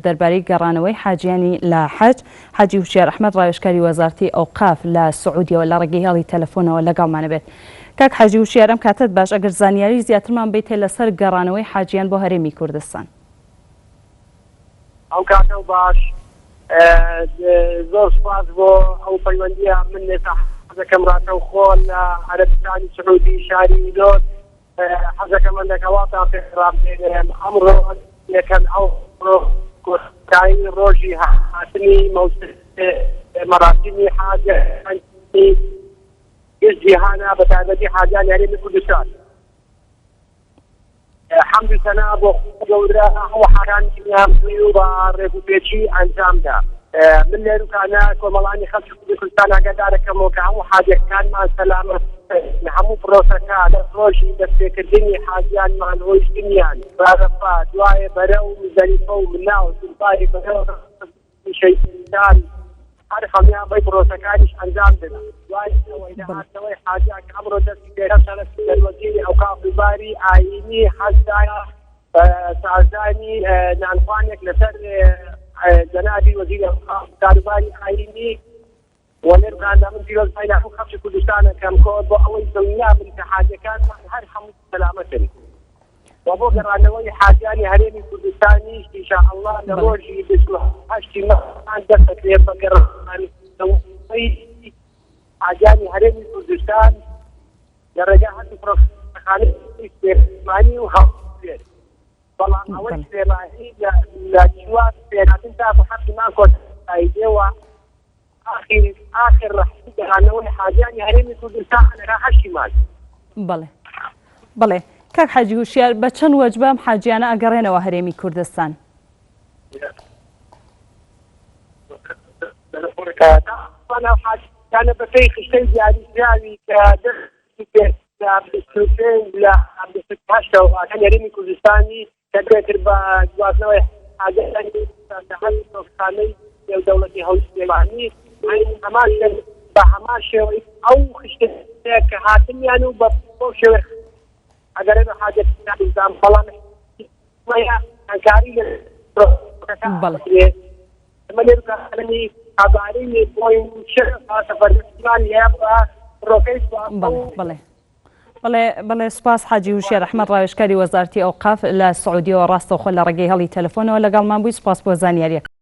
دەربارەی گەڕانەوەی حاجیانی لە حەج حاجی هوشیار ئەحمەد ڕاوێژکاری وەزارەتی ئەوقاف لە سعودیەوە لە ڕێگەی هێڵی تەلەفۆنەوە لەگەڵمانە بێت. کاک حاجی هوشیار، ئەم کاتت باش، ئەگەر زانیاری زیاترمان بیتێ لەسەر گەڕانەوەی حاجیان بۆ هەرێمی کوردستان. ئەو کاتە باش، زۆر سوپاس بۆ ئەو پەیوەندیە من لێتا حەزەکەم ڕاتەو خۆ لە عەرەبستانی سعودی شاری لۆت حەزەکەم لەکەواتە پێڕابێنم ئەمڕۆ یەکەم ئەو کۆتایی ڕۆژی هاتنی مەراسیمی حاجانی جیهانە بە تایبەتی حاجانی هەرێمی کوردستان. حەمد و سەنا بۆ گەورە ئەو حاجانی و بە ڕێگوپێکی ئەنجامدا. من لێرکانە کۆمەڵانی خەڵکی کوردستان ئاگادارەکەمەوە کە هەموو حاجەکانمان سەلامەت هەموو پرۆسەکە لە ڕۆژی دەستپێکردنی حاجیانمان ڕۆیشتنیان بارەفا دوایە بەرەو زەریفە و منا و سوپاری بەرەو شەیدان هەر هەمیان بەی پرۆسەکانیش ئەنجام بدەن. دوای ئەوەی داهاتنەوەی حاجیان کە ئەمڕۆ دەستی پێکرا وەزیری ئەوقاف و باری ئاینی حەزدایە سازانی نانخوانێک لەسەر جەنابی وەزیری ئەوقاف کاروباری ئاینی وەلێرکاندا من پیرۆزبای لە هەموو خەڵکی کوردستانە کەم کۆ بۆ ئەوەی دڵنیا بن کە حاجەکانمان هەر هەموو سەلامەتن و بۆ گەڕانەوەی حاجیانی هەرێمی کوردستانیش ئینشاءالله لە ڕۆژی 28 مەحان دەستەکرێت بە گەڕانەوەی حاجیانی هەرێمی کوردستان لە ڕێگا هەردوو فڕۆکەخانەی سپێرمانی و هەڵبێت. بەڵام ئەوەی سپێرمانی لە چوار سپێرهاتن تا بۆ حەقیمان کۆتاییدێەوە آخر ڕەحسی گەڕانەوەی حاجیانی هەرێمی کوردستان لەگا 8 مانگ. بەڵێ کاک حاجی هوشیار، بە چەند وەجبە ئەم حاجیانە ئەگەڕێنەوە هەرێمی کوردستان؟ حاجیانە بەپێی خشتەی دیاریکراوی کە لە 28 هەرێمی کوردستانی کە دەکرد بە گواستنەوەی حاجیانی خانەی دەوڵەتی هەڵسلێمانی هەمان بە هەمان شێوەی ئەو خشتەیە کە هاتنیان و بە بۆ شێوە ئەگەرێ بە حاجەتیان بەڵام ئەنکاری ئەمە لێرکانی ئابارەی بۆی سەفەرمان هەیە بە ڕۆکەی بەڵێ سوپاس حاجی هوشیار ئەحمەد ڕاوێژکاری وەزارەتی ئەوقاف لە سعودیەوە ڕاستەوخۆ لە ڕێگەی هەڵی تەلەفۆنەوە لەگەڵمان بووی. سوپاس بۆ زانیاریەکە.